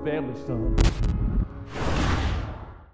family, son.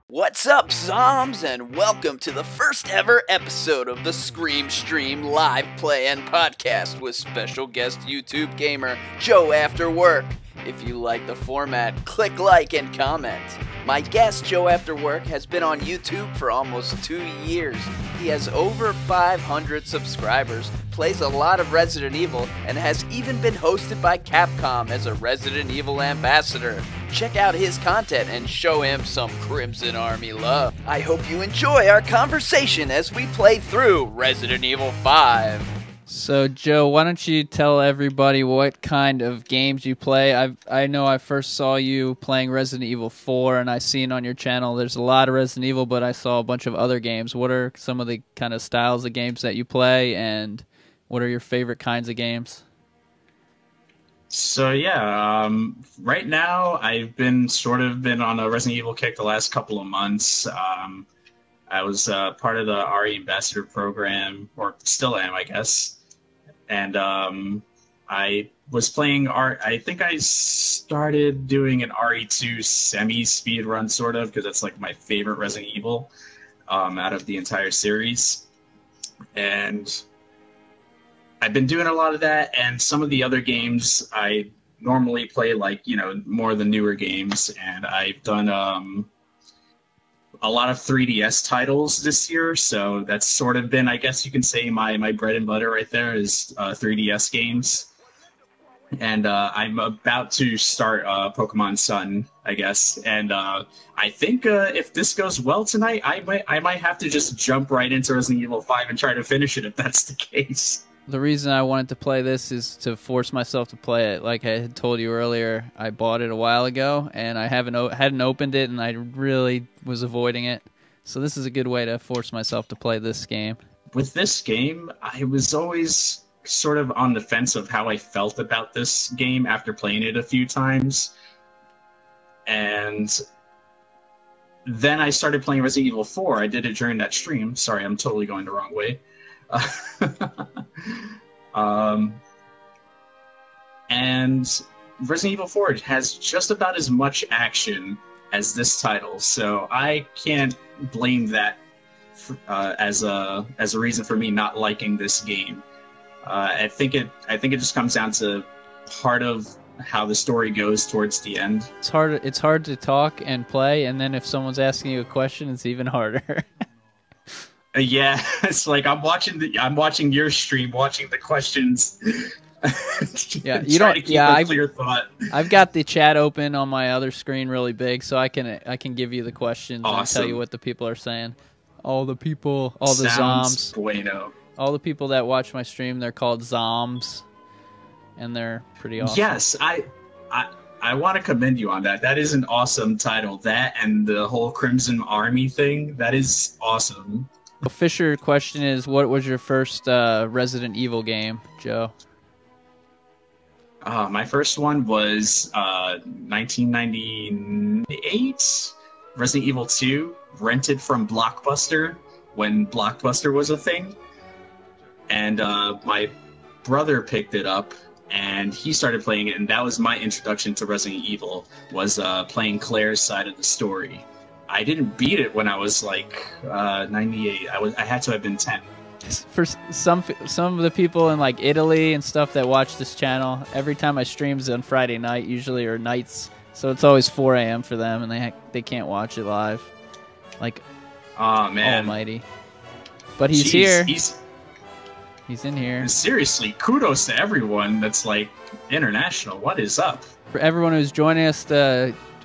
What's up, Zoms, and welcome to the first ever episode of the Scream Stream live play and podcast with special guest YouTube gamer JoAfterWork. If you like the format, click like and comment. My guest, JoAfterWork, has been on YouTube for almost 2 years. He has over 500 subscribers, plays a lot of Resident Evil, and has even been hosted by Capcom as a Resident Evil ambassador. Check out his content and show him some Crimson Army love. I hope you enjoy our conversation as we play through Resident Evil 5. So, Joe, why don't you tell everybody what kind of games you play? I know I first saw you playing Resident Evil 4, and I seen on your channel there's a lot of Resident Evil, but I saw a bunch of other games. What are some of the kind of styles of games that you play, and what are your favorite kinds of games? So, yeah, right now I've been on a Resident Evil kick the last couple of months. I was part of the RE Ambassador program, or still am, I guess. And I was playing I think I started doing an RE2 semi-speed run, sort of, because that's like my favorite Resident Evil out of the entire series. And I've been doing a lot of that, and some of the other games I normally play, like, you know, more of the newer games, and I've done a lot of 3DS titles this year, so that's sort of been, I guess you can say, my bread and butter right there is 3DS games. And I'm about to start Pokemon Sun, I guess. And I think if this goes well tonight, I might have to just jump right into Resident Evil 5 and try to finish it if that's the case. The reason I wanted to play this is to force myself to play it. Like I had told you earlier, I bought it a while ago, and I hadn't opened it, and I really was avoiding it. So this is a good way to force myself to play this game. With this game, I was always sort of on the fence of how I felt about this game after playing it a few times. And then I started playing Resident Evil 4. I did it during that stream. Sorry, I'm totally going the wrong way. And Resident Evil 4 has just about as much action as this title, so I can't blame that as a reason for me not liking this game. I think it just comes down to part of how the story goes towards the end. It's hard to talk and play, and then if someone's asking you a question, it's even harder. Yeah, it's like I'm watching your stream, watching the questions. Yeah, you don't. Yeah, clear thought. I've got the chat open on my other screen really big, so I can give you the questions and tell you what the people are saying. All the Zoms. Bueno. All the people that watch my stream, they're called Zoms, and they're pretty awesome. Yes, I want to commend you on that. That is an awesome title. That and the whole Crimson Army thing, that is awesome. Fisher question is, what was your first Resident Evil game, Joe? My first one was 1998, Resident Evil 2, rented from Blockbuster when Blockbuster was a thing. And my brother picked it up, and he started playing it, and that was my introduction to Resident Evil, was playing Claire's side of the story. I didn't beat it when I was like 98. I had to have been 10. For some of the people in like Italy and stuff that watch this channel, every time I streams on Friday night, usually, or nights, so it's always 4 a.m. for them, and they can't watch it live. Like, oh man, almighty! But he's here. He's in here. Seriously, kudos to everyone that's like international. What is up? For everyone who's joining us,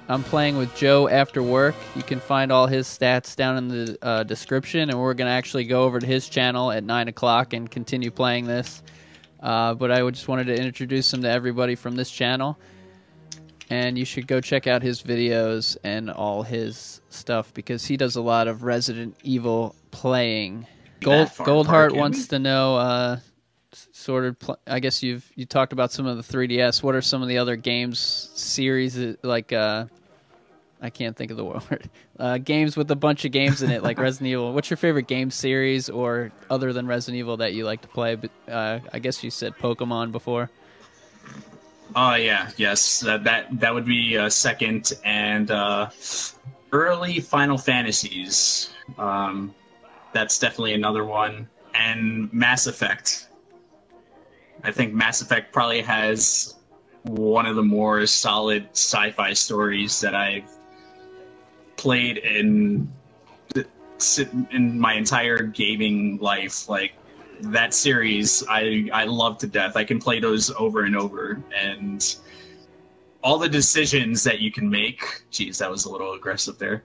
I'm playing with JoAfterWork. You can find all his stats down in the description, and we're going to actually go over to his channel at 9 o'clock and continue playing this. But I just wanted to introduce him to everybody from this channel, and you should go check out his videos and all his stuff, because he does a lot of Resident Evil playing. Goldheart wants to know, I guess you talked about some of the 3DS. What are some of the other games series, like, I can't think of the word. Games with a bunch of games in it, like Resident Evil. What's your favorite game series, or other than Resident Evil, that you like to play? But I guess you said Pokemon before. Oh yeah, yes, that would be second, and early Final Fantasies. That's definitely another one, and Mass Effect. I think Mass Effect probably has one of the more solid sci-fi stories that I've played in my entire gaming life. Like that series, I love to death. I can play those over and over, and all the decisions that you can make. Geez, that was a little aggressive there.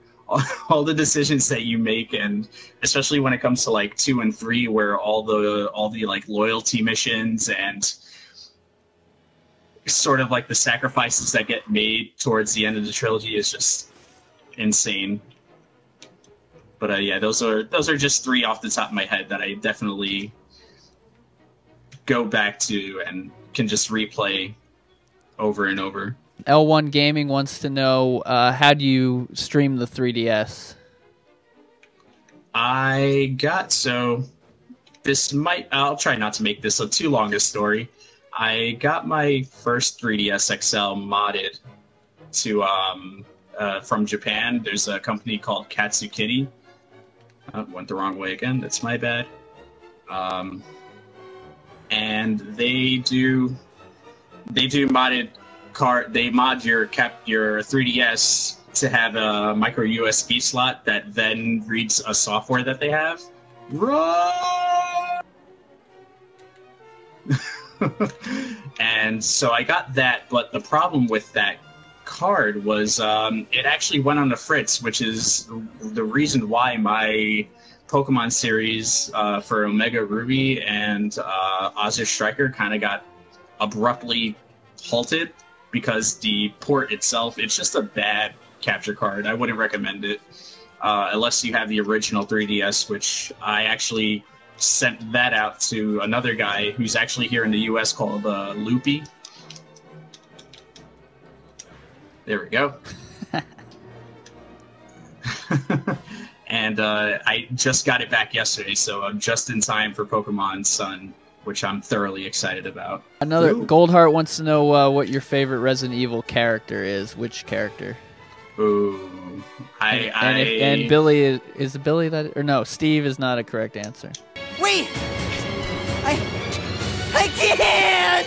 All the decisions that you make, and especially when it comes to like 2 and 3, where all the like loyalty missions and sort of like the sacrifices that get made towards the end of the trilogy is just insane. But yeah, those are just 3 off the top of my head that I definitely go back to and can just replay over and over. L1 Gaming wants to know, how do you stream the 3DS? I'll try not to make this a too long a story. I got my first 3DS XL modded to from Japan. There's a company called Katsukity. Went the wrong way again. That's my bad. And they mod your 3DS to have a micro USB slot that then reads a software that they have. Run! And so I got that, but the problem with that card was it actually went on the fritz, which is the reason why my Pokemon series for Omega Ruby and Azure Striker kind of got abruptly halted, because the port itself, it's just a bad capture card. I wouldn't recommend it unless you have the original 3DS, which I actually sent that out to another guy who's actually here in the US called Loopy. There we go. And I just got it back yesterday, so I'm just in time for Pokemon Sun, which I'm thoroughly excited about. Another Goldheart wants to know what your favorite Resident Evil character is. Which character? Ooh, and Billy is Billy that, or no? Steve is not a correct answer. Wait, I can't.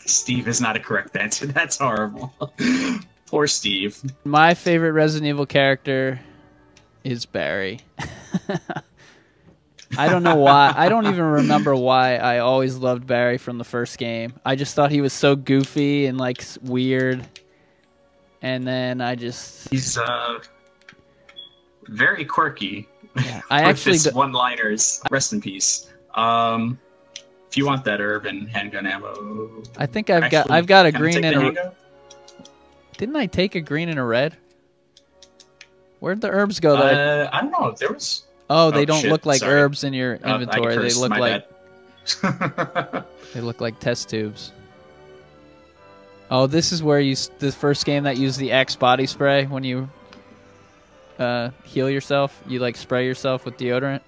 Steve is not a correct answer. That's horrible. Poor Steve. My favorite Resident Evil character is Barry. I don't know why. I don't even remember why I always loved Barry from the first game. I just thought he was so goofy and like weird. And then he's very quirky. Yeah, I actually one-liners. Rest in peace. If you want that herb and handgun ammo, I think I've got a green and a. Didn't I take a green and a red? Where'd the herbs go? I don't know. There was. Oh, they don't look like herbs in your inventory. They look like they look like test tubes. Oh, this is where the first game that used the Axe body spray when you heal yourself. You like spray yourself with deodorant.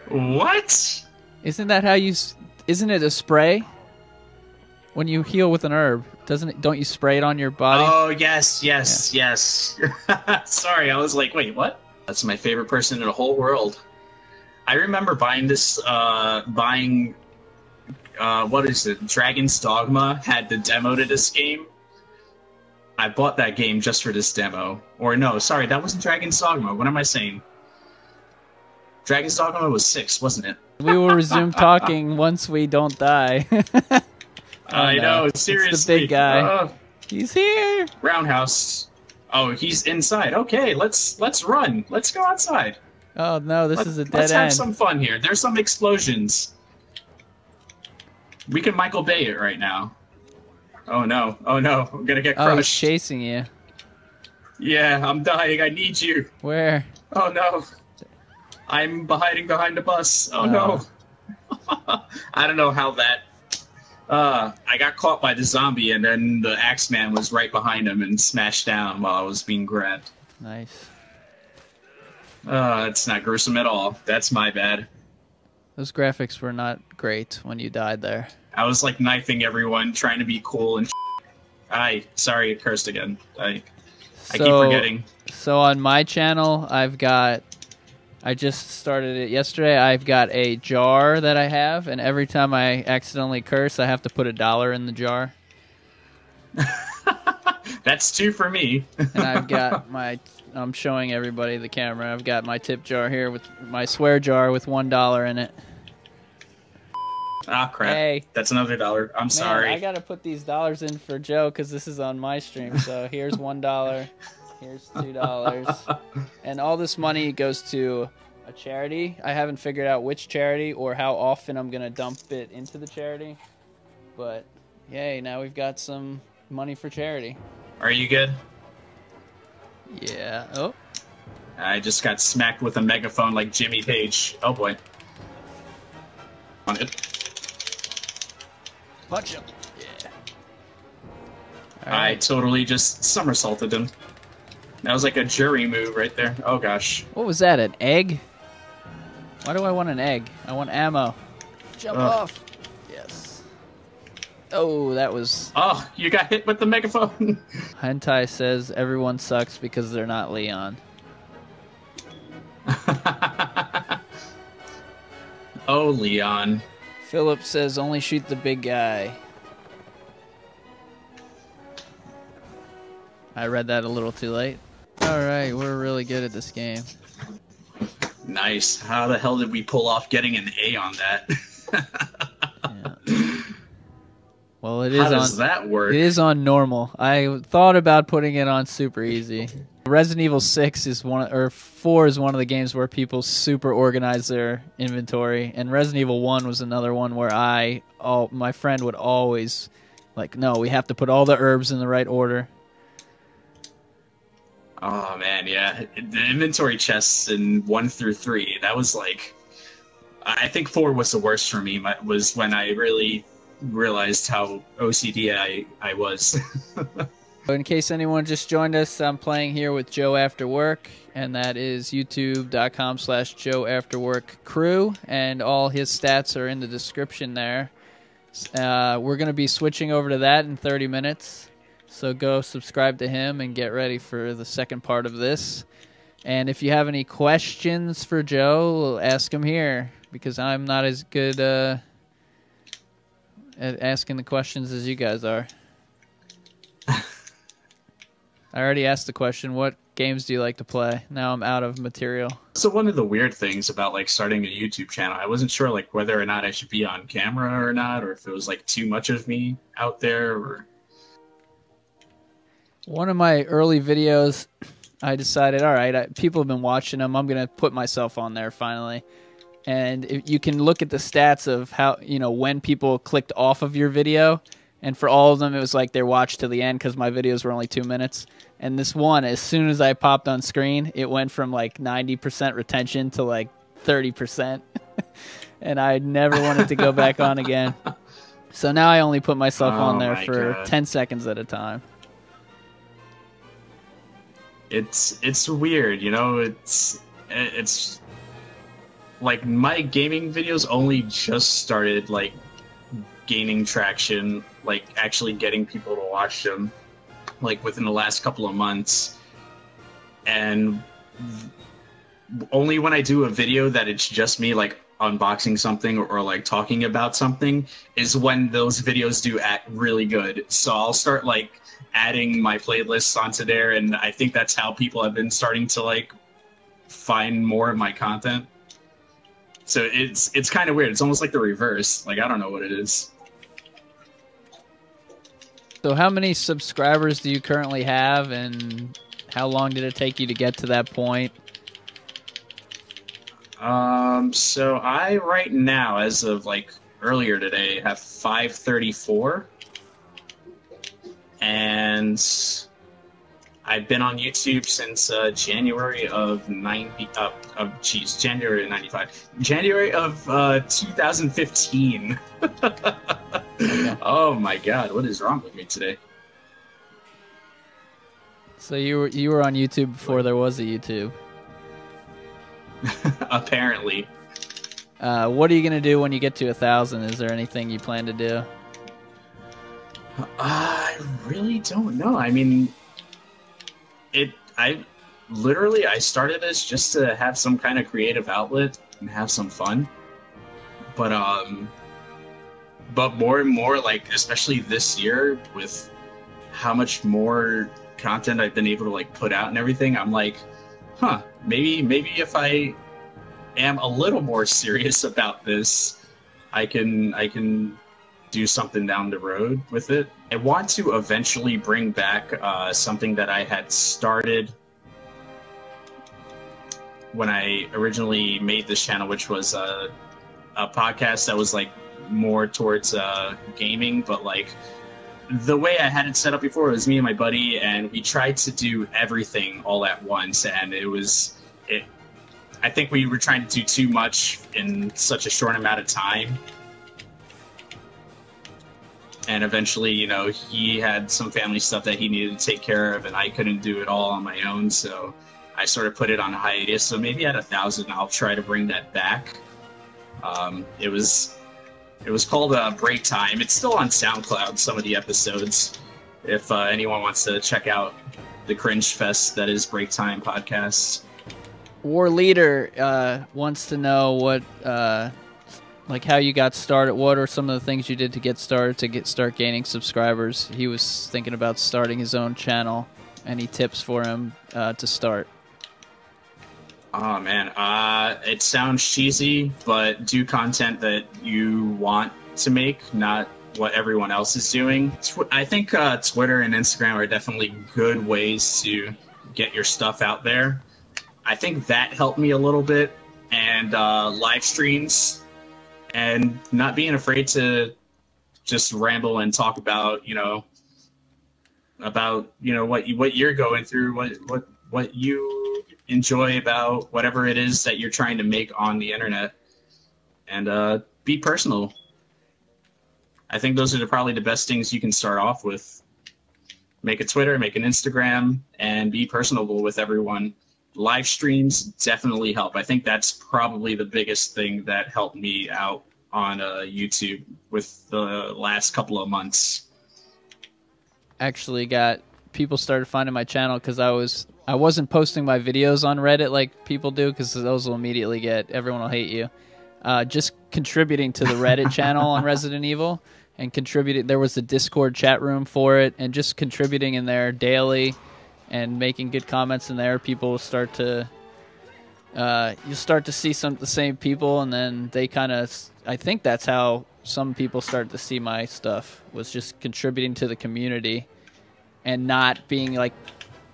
What? Isn't that how you? Isn't it a spray? When you heal with an herb, don't you spray it on your body? Oh yes. Sorry, I was like, wait, what? That's my favorite person in the whole world. I remember buying this. What is it? Dragon's Dogma had the demo to this game. I bought that game just for this demo. Or no, sorry, that wasn't Dragon's Dogma. What am I saying? Dragon's Dogma was 6, wasn't it? We will resume talking once we don't die. I know, seriously. It's the big guy. He's here. Roundhouse. Oh, he's inside. Okay, let's run. Let's go outside. Oh no, this is a dead end. Let's have some fun here. There's some explosions. We can Michael Bay it right now. Oh no, I'm gonna get crushed. Oh, he's chasing you. Yeah, I'm dying. I need you. Where? Oh no. I'm hiding behind a bus. Oh no. I don't know how that... I got caught by the zombie, and then the Axeman was right behind him and smashed down while I was being grabbed. Nice. It's not gruesome at all. That's my bad. Those graphics were not great when you died there. I was like knifing everyone, trying to be cool and sorry, it cursed again. I keep forgetting. So on my channel, I just started it yesterday. I've got a jar that I have, and every time I accidentally curse, I have to put $1 in the jar. That's 2 for me. And I've got I'm showing everybody the camera. I've got my tip jar here with my swear jar with $1 in it. Ah, crap. Hey. That's another $1. I'm sorry. I got to put these dollars in for Joe because this is on my stream. So here's $1. Here's $2. And all this money goes to a charity. I haven't figured out which charity or how often I'm going to dump it into the charity. But, yay, now we've got some money for charity. Are you good? Yeah. Oh. I just got smacked with a megaphone like Jimmy Page. Oh, boy. On it. Punch him. Yeah. I totally just somersaulted him. That was like a jury move right there. Oh, gosh. What was that, an egg? Why do I want an egg? I want ammo. Jump off. Yes. Oh, that was... Oh, you got hit with the megaphone. Hentai says everyone sucks because they're not Leon. Oh, Leon. Philip says only shoot the big guy. I read that a little too late. Alright, we're really good at this game. Nice. How the hell did we pull off getting an A on that? Yeah. Well, it is. How does that work? It is on normal. I thought about putting it on super easy. Resident Evil 6 is or 4 is one of the games where people super organize their inventory, and Resident Evil 1 was another one where my friend would always like, no, we have to put all the herbs in the right order. Oh man, yeah. The inventory chests in 1 through 3, that was like, I think 4 was the worst for me. Was when I really realized how OCD I was. In case anyone just joined us, I'm playing here with JoAfterWork, and that is youtube.com/JoAfterWorkCrew, and all his stats are in the description there. We're going to be switching over to that in 30 minutes, so go subscribe to him and get ready for the second part of this. And if you have any questions for Joe, ask him here, because I'm not as good at asking the questions as you guys are. I already asked the question, what games do you like to play? Now I'm out of material. So one of the weird things about like starting a YouTube channel, I wasn't sure like whether or not I should be on camera or not, or if it was like too much of me out there. Or... One of my early videos, I decided, all right, people have been watching them. I'm going to put myself on there finally. And you can look at the stats of how, when people clicked off of your video. And for all of them, it was like they watched to the end because my videos were only 2 minutes. And this one, as soon as I popped on screen, it went from like 90% retention to like 30%. And I never wanted to go back on again. So now I only put myself on there for 10 seconds at a time. It's weird, it's like my gaming videos only just started like gaining traction, like actually getting people to watch them like within the last couple of months. And only when I do a video that it's just me like unboxing something or like talking about something is when those videos do act really good. So I'll start like adding my playlists onto there, and I think that's how people have been starting to like find more of my content. So it's kind of weird. It's almost like the reverse. Like, I don't know what it is. So how many subscribers do you currently have, and how long did it take you to get to that point? So I right now, as of like earlier today, have 534. And I've been on YouTube since January of January of 95. January of 2015. Oh my God, what is wrong with me today? So you were on YouTube before there was a YouTube. Apparently. What are you gonna do when you get to 1,000? Is there anything you plan to do? I really don't know. I mean, I started this just to have some kind of creative outlet and have some fun. But more and more, like, especially this year, with how much more content I've been able to, like, put out and everything, I'm like, maybe if I am a little more serious about this, I can do something down the road with it. I want to eventually bring back something that I had started when I originally made this channel, which was a podcast that was, like, more towards gaming, but, like, the way I had it set up before was me and my buddy, and we tried to do everything all at once, and I think we were trying to do too much in such a short amount of time. And eventually, you know, he had some family stuff that he needed to take care of, and I couldn't do it all on my own, so I sort of put it on hiatus. So maybe at 1,000, I'll try to bring that back. It was called Break Time. It's still on SoundCloud, some of the episodes, if anyone wants to check out the cringe fest that is Break Time podcast. War Leader wants to know what, like, how you got started. What are some of the things you did to get started, to start gaining subscribers? He was thinking about starting his own channel. Any tips for him to start? Oh, man. It sounds cheesy, but do content that you want to make, not what everyone else is doing. I think Twitter and Instagram are definitely good ways to get your stuff out there. I think that helped me a little bit, and live streams, and not being afraid to just ramble and talk about, what you're going through, what you enjoy about whatever it is that you're trying to make on the internet, and be personal. I think those are probably the best things you can start off with. Make a Twitter, make an Instagram, and be personable with everyone. Live streams definitely help. I think that's probably the biggest thing that helped me out on YouTube with the last couple of months. Actually got people started finding my channel because I wasn't posting my videos on Reddit like people do, because those will immediately everyone will hate you. Just contributing to the Reddit channel on Resident Evil, and contributing. There was a Discord chat room for it, and just contributing in there daily and making good comments in there. People will start to you start to see the same people, and then they kind of, I think that's how some people started to see my stuff, was just contributing to the community and not being like,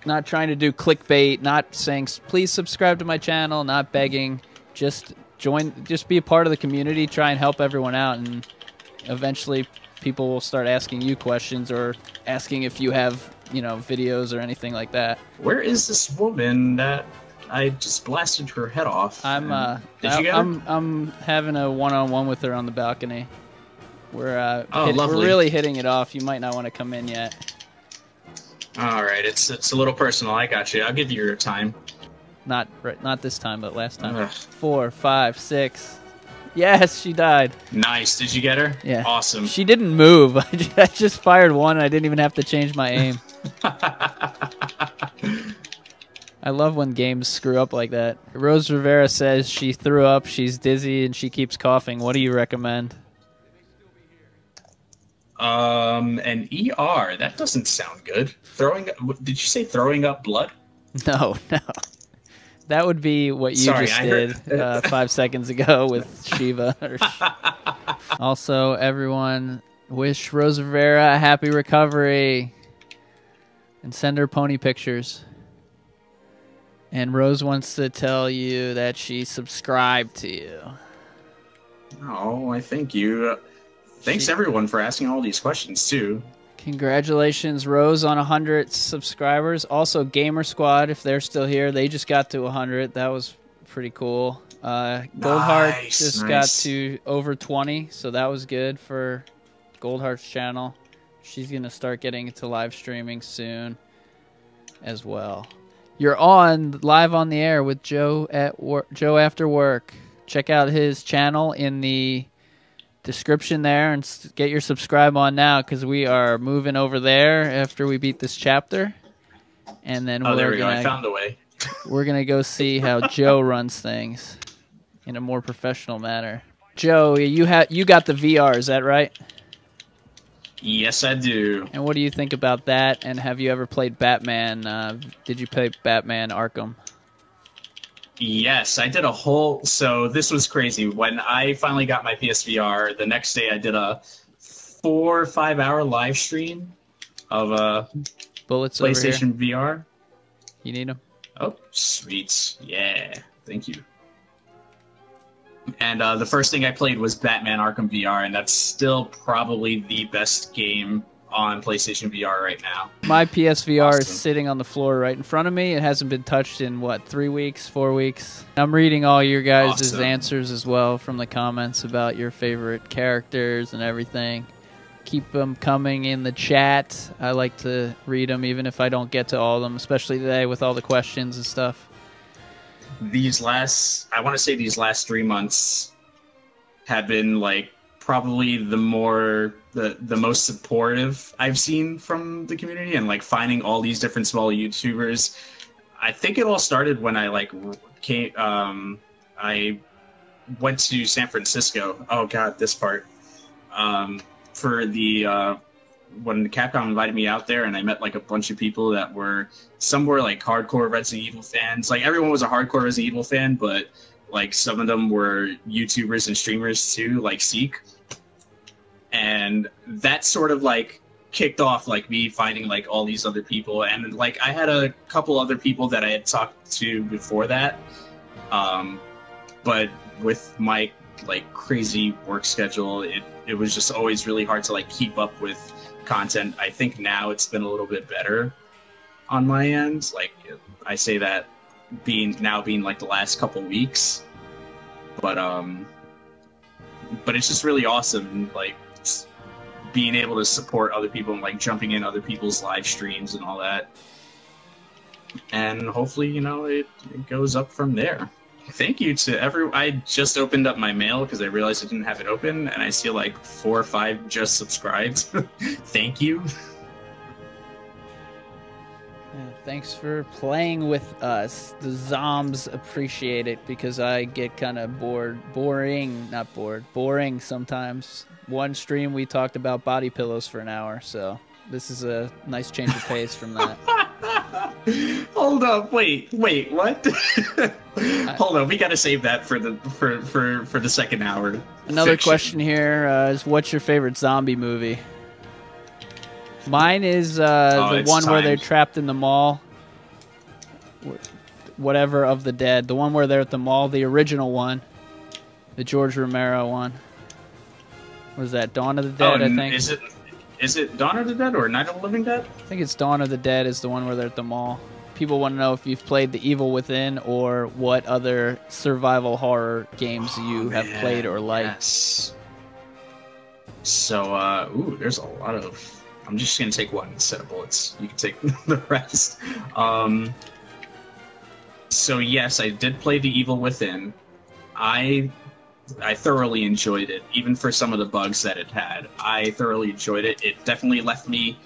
not trying to do clickbait, not saying please subscribe to my channel, not begging, just be a part of the community, try and help everyone out, and eventually people will start asking you questions or asking if you have, videos or anything like that. Where is this woman that I just blasted her head off? Did you get her? I'm having a one-on-one with her on the balcony. We're really hitting it off. You might not want to come in yet. All right, it's a little personal. I got you. I'll give you your time. Not this time, but last time. Ugh. 4, 5, 6. Yes, she died. Nice. Did you get her? Yeah. Awesome. She didn't move. I just fired one, and I didn't even have to change my aim. I love when games screw up like that. Rose Rivera says she threw up, she's dizzy, and she keeps coughing. What do you recommend? An ER. That doesn't sound good. Did you say throwing up blood? No. That would be what you just did 5 seconds ago with Shiva. Also, everyone, wish Rose Rivera a happy recovery. And send her pony pictures. And Rose wants to tell you that she subscribed to you. Oh, I thank you. Thanks, everyone, for asking all these questions, too. Congratulations, Rose, on 100 subscribers. Also, Gamer Squad, if they're still here, they just got to 100. That was pretty cool. Goldheart just got to over 20, so that was good for Goldheart's channel. She's going to start getting into live streaming soon as well. You're live on the air with Joe at Joe After Work. check out his channel in the description there and get your subscribe on now, because we are moving over there after we beat this chapter. And then there we go. I found the way. We're going to go see how Joe runs things in a more professional manner. Joe, you got the VR, is that right? Yes, I do. And what do you think about that? And have you ever played Batman? Did you play Batman Arkham? Yes, I did a whole... So this was crazy. When I finally got my PSVR, the next day I did a 4 or 5 hour live stream of Bullets PlayStation VR. You need them? Oh, sweet. Yeah, thank you. And the first thing I played was Batman Arkham VR, and that's still probably the best game on PlayStation VR right now. My PSVR Awesome. is sitting on the floor right in front of me. It hasn't been touched in, 3 weeks, 4 weeks? I'm reading all your guys' Awesome. answers as well from the comments about your favorite characters and everything. Keep them coming in the chat. I like to read them even if I don't get to all of them, especially today with all the questions and stuff. These last 3 months have been like probably the most supportive I've seen from the community, and like finding all these different small YouTubers. I think it all started when I I went to San Francisco. Oh god, this part. For the when Capcom invited me out there, and I met like a bunch of people that some were like hardcore Resident Evil fans. Like everyone was a hardcore Resident Evil fan, but like some of them were YouTubers and streamers too, like Seek. And that sort of like kicked off like me finding like all these other people, and like I had a couple other people that I had talked to before that. But with my like crazy work schedule, it was just always really hard to like keep up with content. I think now it's been a little bit better on my end. Like I say that being like the last couple weeks, but it's just really awesome, like being able to support other people and like jumping in other people's live streams and all that. And hopefully, it goes up from there. Thank you to everyone. I just opened up my mail because I realized I didn't have it open, and I see like 4 or 5 just subscribed. Thank you. Yeah, thanks for playing with us. The Zoms appreciate it because I get kind of boring sometimes. One stream we talked about body pillows for an hour, so this is a nice change of pace from that. Hold up, wait, what? Hold on, we gotta save that for the second hour. Another fiction. question here is, what's your favorite zombie movie? Mine is the one where they're trapped in the mall. Whatever of the Dead. The one where they're at the mall, the original one. The George Romero one. Was that Dawn of the Dead, I think? Is it Dawn of the Dead or Night of the Living Dead? I think it's Dawn of the Dead is the one where they're at the mall. People want to know if you've played The Evil Within or what other survival horror games you have played or liked. Yes. So, there's a lot of... I'm just going to take one set of bullets. You can take the rest. So, yes, I did play The Evil Within. I thoroughly enjoyed it, even for some of the bugs that it had. I thoroughly enjoyed it. It definitely left me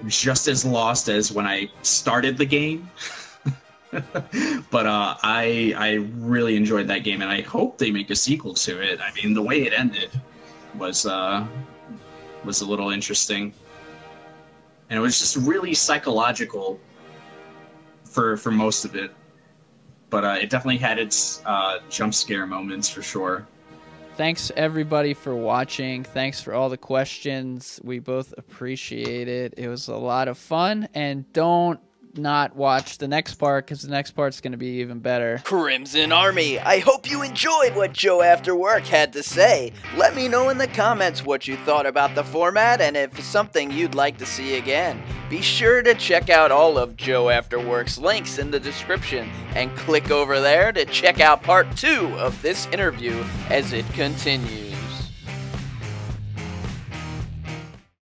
just as lost as when I started the game. But I really enjoyed that game, and I hope they make a sequel to it. I mean, the way it ended was a little interesting. And it was just really psychological for most of it. But it definitely had its jump scare moments for sure. Thanks, everybody, for watching. Thanks for all the questions. We both appreciate it. It was a lot of fun. And don't not watch the next part, because the next part's going to be even better. Crimson Army, I hope you enjoyed what Joe After Work had to say. Let me know in the comments what you thought about the format and if it's something you'd like to see again. Be sure to check out all of Joe After Work's links in the description and click over there to check out part 2 of this interview as it continues.